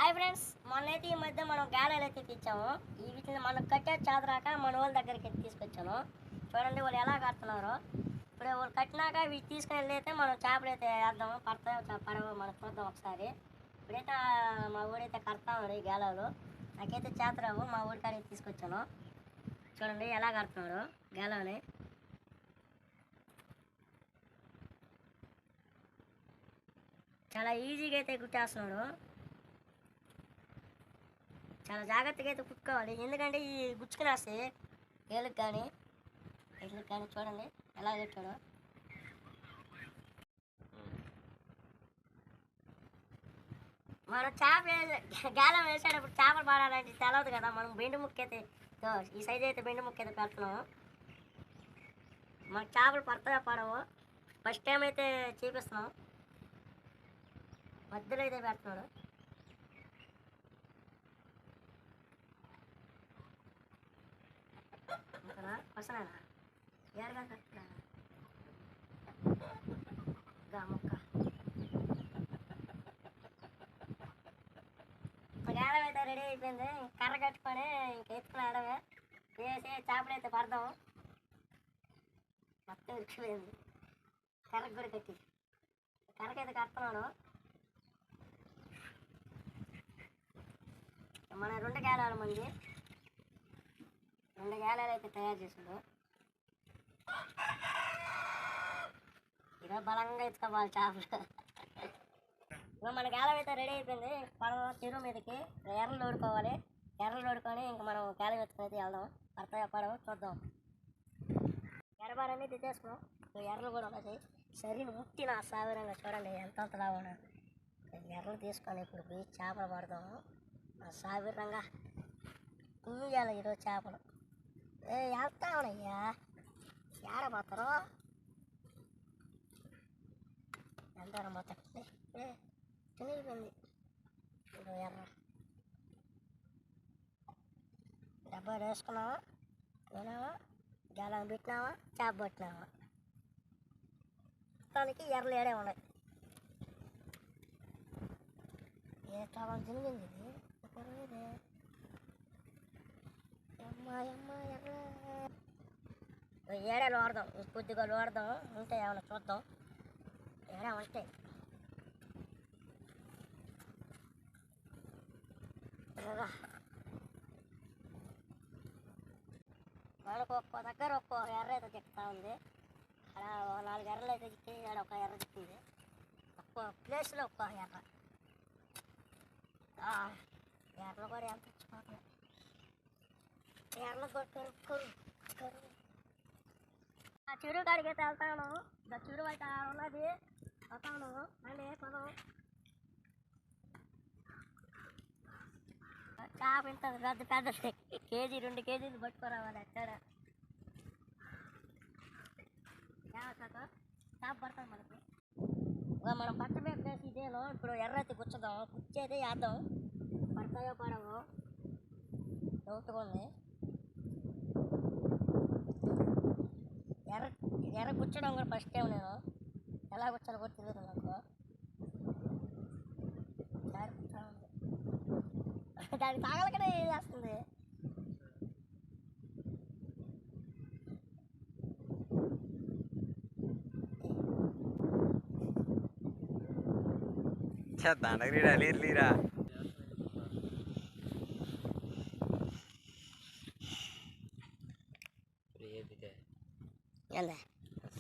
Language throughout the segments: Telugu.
హాయ్ ఫ్రెండ్స్, మొన్నైతే ఈ మధ్య మనం గాలాలు అయితే తెచ్చాము. ఈ వీటిని మనం కట్టే చాదరాక మన వాళ్ళ దగ్గరికి తీసుకొచ్చాను. చూడండి వాళ్ళు ఎలా కడుతున్నారో. ఇప్పుడు వాళ్ళు కట్టినాక వీటి తీసుకుని వెళ్ళైతే మనం చేపలు అయితే వేద్దాము. పడతాయో పడవో మనం చూద్దాం ఒకసారి. ఇప్పుడైతే మా ఊరైతే కడతామని ఈ గాలాలు. నాకైతే చేతరావు, మా ఊరికాడికి తీసుకొచ్చాను. చూడండి ఎలా కడుతున్నారు గాలని. చాలా ఈజీగా అయితే కుట్టేస్తున్నాడు. చాలా జాగ్రత్తగా అయితే కుట్టుకోవాలి, ఎందుకంటే ఈ గుచ్చుకుని వస్తాయి ఏళ్ళకి కానీ వీటికి కానీ. చూడండి ఎలా పెట్టాడు. మనం గాలం వేసేటప్పుడు చేపలు పడాలంటే తెలవదు కదా. మనం బెండు ముక్క అయితే ఈ సైజ్ అయితే బెండు ముక్క అయితే పెడుతున్నాము. మనకు చేపలు పడతాయో పడవు ఫస్ట్ టైం అయితే చూపిస్తున్నాం. మధ్యలో అయితే పెడుతున్నాడు. వస్తున్నానా ఏరగా కట్టినా ముక్క గాలం అయితే రెడీ అయిపోయింది. కర్ర కట్టుకొని ఇంక ఎత్తుకుని ఆడమే వేసి చేపలు అయితే పడదాం. మొత్తం ఇరిచిపోయింది. కర్రకు కూడా కట్టి కర్రకైతే కడుతున్నాడు. మన 2 గాలాల మంది 2 గాలాలు అయితే తయారు చేసాడు. ఇలా బలంగా ఎత్తుకోవాలి చేపలు. ఇంకా మన గాలం అయితే రెడీ అయిపోయింది. పొలం చెరువు మీదకి ఎర్రలు ఓడుకోవాలి. ఎర్రలు ఓడుకొని ఇంకా మనం గాలం ఎత్తుకుని అయితే వెళ్దాం. పడతాయో పడవ చూద్దాం. ఎర్రబారన్నీ తెచ్చేసుకున్నాం. ఎర్రలు కూడా ఉన్నాయి. సరిని ముట్టిన సాగరంగా చూడండి ఎంతంతలా ఉన్నారు. ఎర్రలు తీసుకొని ఇప్పుడు పోయి చేపలు పడదాము. సావిరంగా కుయ్యాలి ఈరోజు చేపలు. వెళ్తా ఉన్నాయ్యా ఏడపోతారు ఎంత మొత్తం తినిగిపోయింది. ఎర్ర డబ్బా వేసుకున్నావా, తినావా, గాలం పెట్టినావా, చేప పట్టినావా. మొత్తానికి ఎర్రలు ఏడే ఉన్నాయి. ఏ కాలం తిరిగింది ఇది ఏడాలు వాడదాం. కొద్దిగా వాడదాం. ఉంటాయి ఏమైనా చూద్దాం. ఏడా ఉంటాయి. వాళ్ళకు ఒక్కో దగ్గర ఒక్కో ఎర్ర అయితే చిక్కుతా ఉంది. అలా 4 ఎర్రలు అయితే చిక్కి ఒక ఎర్ర చిక్కింది. ఒక్కో ప్లేస్లో ఒక్కో ఎర్ర. ఎర్రలు కూడా ఎంత తెచ్చుకోవాలి. ఎర్రలు కొట్టుకొని ఆ చెరువు కాడికి అయితే వెళ్తాను. చెరువు అయితే ఉన్నది. వస్తాను అండి పదం. చేప ఇంటుంది పెద్ద పెద్దది. కేజీ 2 కేజీలు పట్టుకోరావాలి. ఎక్కడ చేప పడతాం మనకి. మనం పట్ట మీద వేసి ఇదేను. ఇప్పుడు ఎర్రైతే గుచ్చదాం. గుచ్చేది వేద్దాం. పడతాయో పడవు చదువుతుంది. ఎర్ర గుచ్చడం కూడా ఫస్ట్ టైం. నేను ఎలా గుచ్చాలో కూడా తెలియదు నాకు. దానికి తాగలకనే వేస్తుంది. దండగిరా లేరా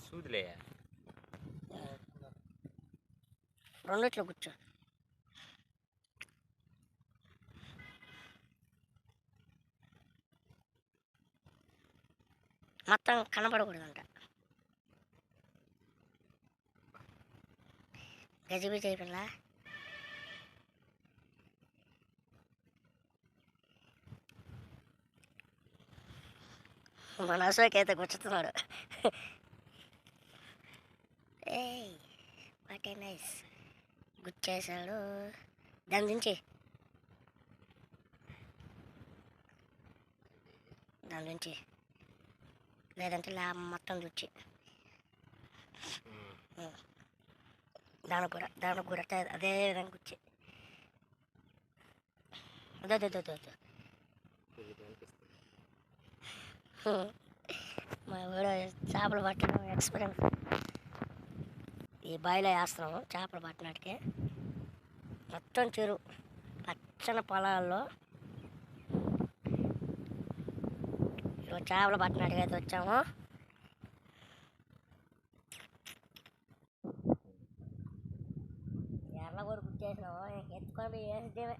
సూదిలే రెండిట్లో కూర్చో. మొత్తం కనపడకూడదంట. గజిబిజి అయిపోయిందా. మన అశోక్ అయితే గుచ్చుతున్నాడు. What a nice గుచ్చేసాడు. దాని నుంచి లేదంటే మొత్తం చూచి దానికి కూడా అదే విధంగా గుచ్చి వద్దు మా ఊళ్ళో చేపలు పట్టడం ఎక్స్పీరియన్స్. ఈ బాయిలో వేస్తున్నాము చేపలు పట్టినట్టుకి. మొత్తం చెరువు పచ్చని పొలాల్లో ఈరోజు చేపలు పట్టినట్టుగా అయితే వచ్చాము. ఎర్ర కూడా గుర్చేసినాము, ఎత్తుకొని పోయి వేసేదేమే.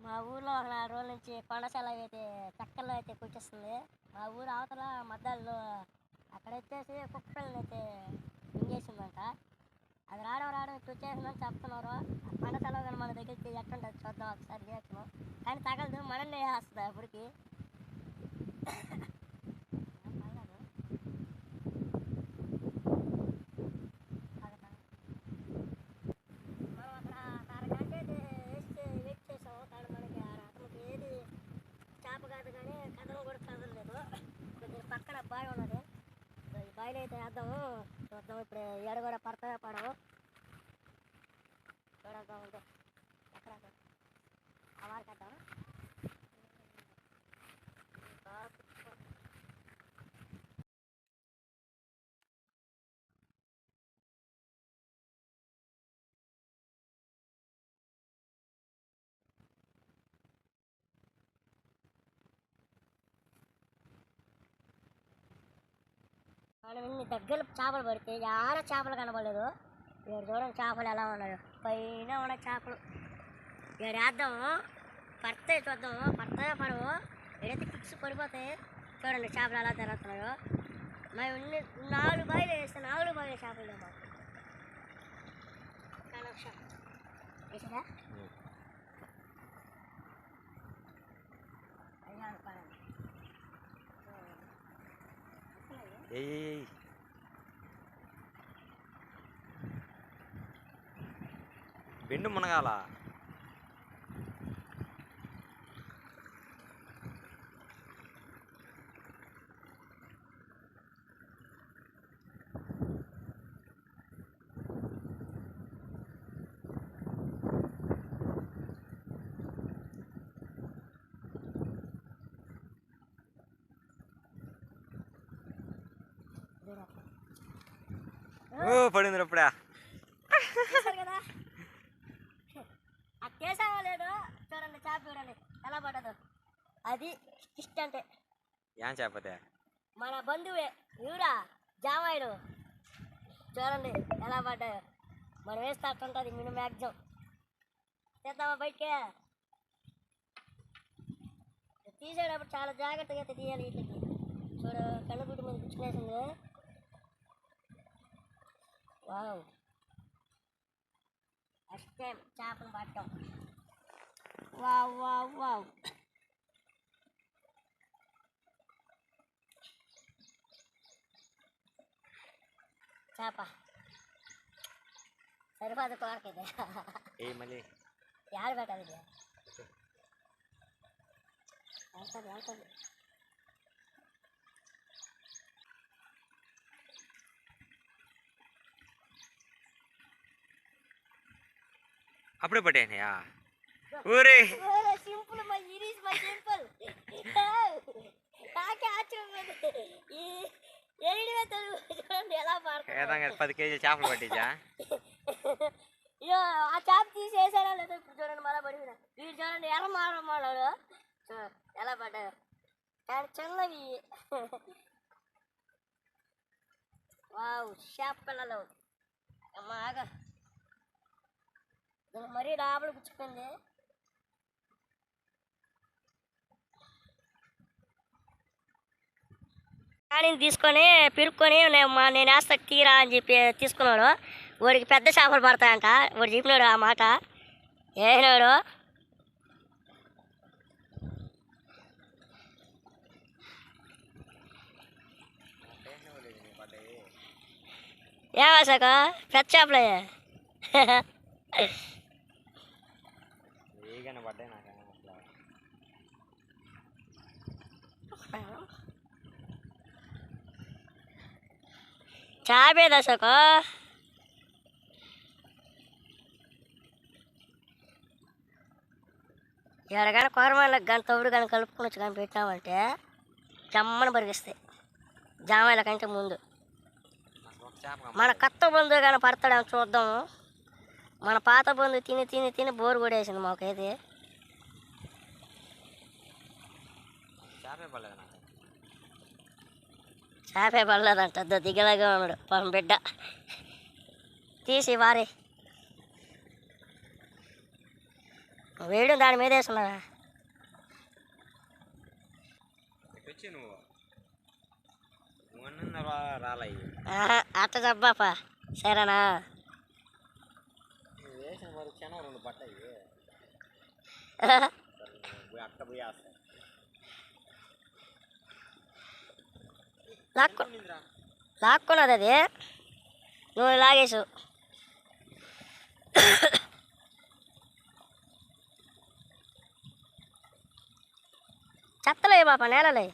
మా ఊర్లో ఒక 4 రోజుల నుంచి కొండశాల అయితే చక్కల్లో అయితే కూర్చొస్తుంది. మా ఊరు అవతల మద్దాల్లో అక్కడ వచ్చేసి కుక్క పిల్లని అయితే మింగేసిందంట. అది రావడం ఇటు వచ్చేసిందని చెప్తున్నారు. ఆ కొండశాల కానీ మన దగ్గరికి ఎట్టుంటుంది చూద్దాం ఒకసారి చేస్తున్నాం. కానీ తగలదు, మనల్ని వేస్తుంది అప్పటికి. పక్కన బావి ఉన్నది, ఈ బావిలో అయితే వేద్దాము. చూద్దాం ఇప్పుడు ఏడు కూడా పడతాయో పడవు చూడద్దాం. ఉంటే ఎక్కడ ఆ వారికేద్దాం. మనం ఇన్ని దగ్గర చేపలు పడితే ఆడ చేపలు కనబడలేదు. ఇక్కడ చూడండి చేపలు ఎలా ఉన్నాయో, పైన ఉన్న చేపలు. ఇక్కడ వేద్దాము, పడతాయి చూద్దాము, పడతాయో పడవు. ఏదైతే ఫిక్స్ పడిపోతాయి. చూడండి చేపలు ఎలా తిరుగుతున్నాయో. మేము 4 బాయిలు వేస్తే 4 బాయిలు చేపలు లేవు మాకు. వేసారా ఏయ్ బెండు మునగాల. ఓ పడింది అప్పుడా కదా. అది చేసావా లేదో చూడండి, చేప చూడండి ఎలా పడదు. అది ఇష్ట అంటే ఏం చేపతే మన బంధువే ఇవురా జామాయిలు. చూడండి ఎలా పడ్డాయో. మనం వేస్తూ మినిమం మ్యాక్సిమం చేద్దామా బయటకే. తీసేటప్పుడు చాలా జాగ్రత్తగా అయితే తీయాలి. వీటికి చూడు కళ్ళుగుడ్డు మీద గుచ్చుకునేసింది. వావ్, ఫస్ట్ టైం చేపలు పట్టడం. Wow wow wow. చేప సరిపోదు కోరకైతే. ఏ మళ్ళీ యాడ పెట్టాలి ఇది? వెళ్తుంది. అప్పుడే పట్టాయా? ఊరే సింపుల్ మై ఇరీస్ మై సింపుల్. నాకే ఆశ్చర్యం. ఏడివే తెలుగు చూడండి ఎలా పడుతుంది. 10 కేజీలు చేపలు పట్టించా. ఇయో ఆ చేప తీసేసారా లేదా ఇప్పుడు చూడండి మళ్ళీ పడిపోయినా. వీడు చూడండి ఎలా మారమ్మాడు ఎలా పడ్డాడు. కానీ చిన్నవి. వావ్, చేప పిల్లలు అమ్మాగా మరీ లోపల గుచ్చుకుంది. రాణిని తీసుకొని పిరుక్కొని నేను వేస్తా తీరా అని చెప్పి తీసుకున్నాడు. వాడికి పెద్ద చేపలు పడతాయంట. వాడు చెప్పినాడు ఆ మాట. వేసినాడు. ఏమాసాక పెద్ద చేపలే చేపేదా సాక ఎడగానే కూరమాయలకు కానీ తవుడు కానీ కలుపుకొని వచ్చి కానీ పెట్టామంటే జమ్మని బరిగిస్తాయి జామాయిల కంటే ముందు. మన కొత్త బంధువు కానీ పడతాడని చూద్దాము. మన పాత బంధువు తిని తిని తిని బోరు కొడేసింది మాకైతే. చేపే పడలేదంట. దిగలాగా ఉన్నాడు పాపం బిడ్డ. తీసి వారి వేయడం దాని మీద వేసుకున్నారా అట్ట చెప్పాపా సరేనా. లాక్కున్నది అది. నువ్వు లాగేసు. చెత్తలే పాప నేలలే.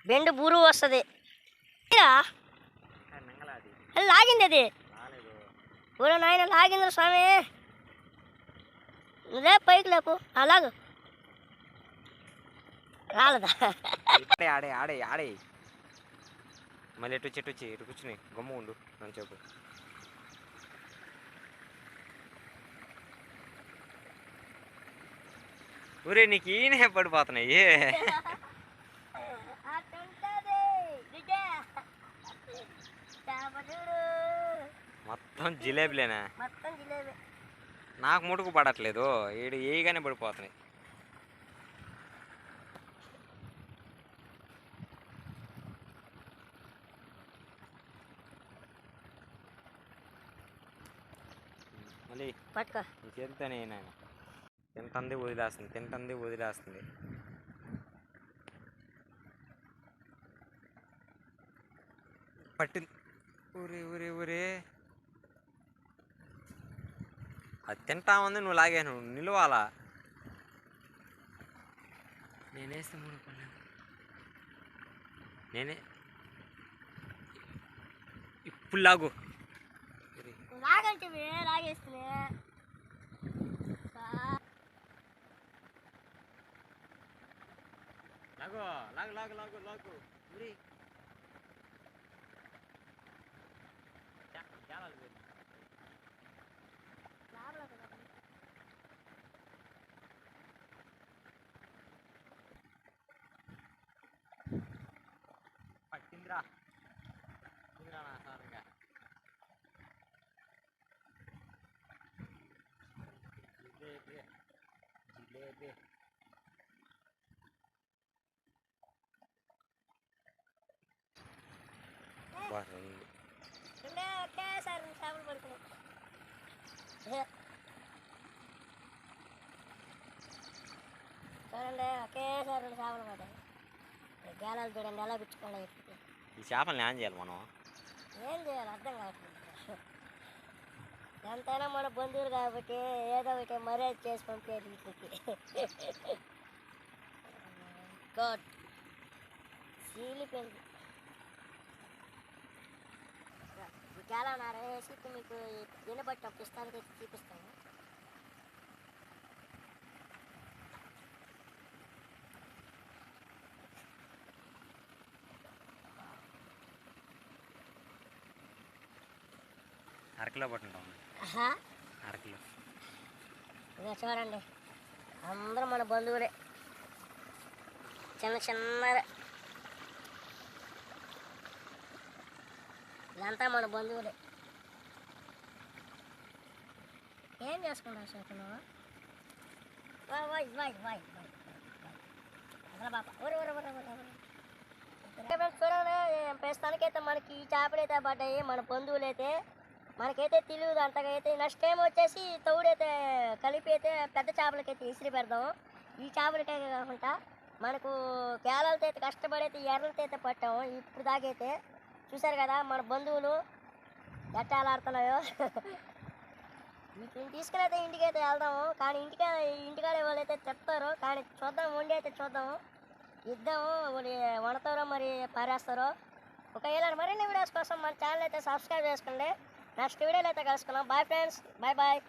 బెండు బురువు వస్తుంది. లాగింది అది. ఊరో నాయన లాగింది స్వామి. నువ్వే పైకి లేపు. అలాగు రాలేదా? ఆడే ఆడే ఆడే మళ్ళీ ఎటు చెట్టు వచ్చి ఇటు కూర్చుని గమ్ము ఉండు అని చెప్పు. ఊరే నీకు ఈయనే పడిపోతున్నాయి. మొత్తం జిలేబీలేనా? నాకు ముడుకు పడట్లేదు. ఈడు ఏగానే పడిపోతున్నాయి. మళ్ళీ పట్టుకో చేరుతానే నాయన. తింటుంది వదిలేస్తుంది, తింటుంది వదిలేస్తుంది. పట్టింది. ఊరే ఊరే ఊరే అది తింటా ఉంది. నువ్వు లాగాను నిలవాలా. నేనేస్తే మూడు పడలేదు. నేనే ఇప్పుడు లాగు. లాగంటే లాగేస్తున్నా. లాగు లాగు లాగు లాగు లాగు. పట్టిందిరా నా సారంగా. జిలేబీ జిలేబీ ఒకేసారి చేపలు పడుకున్నాయి. చూడండి ఒకేసారి 2 చేపలు పడ్డాయి. గేలాలు చూడండి ఎలా గుచ్చుకోండి. ఈ చేపల్ని ఏం చేయాలి మనం? ఏం చేయాలి అర్థం కావట్లేదు. ఎంతైనా మన బంధువులు కాబట్టి ఏదో ఒకటి మర్యాద చేసి పంపేది వీటికి. గాడ్ సీలిపోయింది. గేలా నారేసి మీకు ఎన్ని బట్టి అప్పిస్తానికి చూపిస్తాను. అరకిలో పట్టుంటాం. అరకిలో ఇక చూడండి అందరూ మన బంధువులే. చిన్న చిన్న ఇదంతా మన బంధువులే. ఏం చేసుకుంటావు సార్ నువ్వు? వాయ్ వాయ్ వాయ్ వాయ్ అసలు బాబా ఒరే ఒరే ఒరే ఒరే ఒరే. చూడండి ప్రస్తుతానికైతే మనకి ఈ చేపలు అయితే పడ్డాయి. మన బంధువులు అయితే మనకైతే తెలియదు అంతగా అయితే. నెక్స్ట్ టైం వచ్చేసి తౌడైతే కలిపి అయితే పెద్ద చేపలకైతే ఇసిరి పెడదాం. ఈ చేపలకే కాకుండా మనకు కేరళతో అయితే కష్టపడి అయితే ఎర్రలతో అయితే పట్టాము. ఇప్పుడు దాకైతే చూసారు కదా మన బంధువులు ఎట్ట ఎలా ఆడుతున్నాయో. వీటిని తీసుకుని అయితే ఇంటికి అయితే వెళ్దాము. కానీ ఇంటికాడే వాళ్ళు అయితే చెప్తారు. కానీ చూద్దాం, వండి అయితే చూద్దాము. ఇద్దాము, మరి వండుతారో మరి పారేస్తారో. ఒకవేళ మరిన్ని వీడియోస్ కోసం మన ఛానల్ అయితే సబ్స్క్రైబ్ చేసుకోండి. నెక్స్ట్ వీడియోలో అయితే కలుసుకున్నాం. Bye friends, bye bye.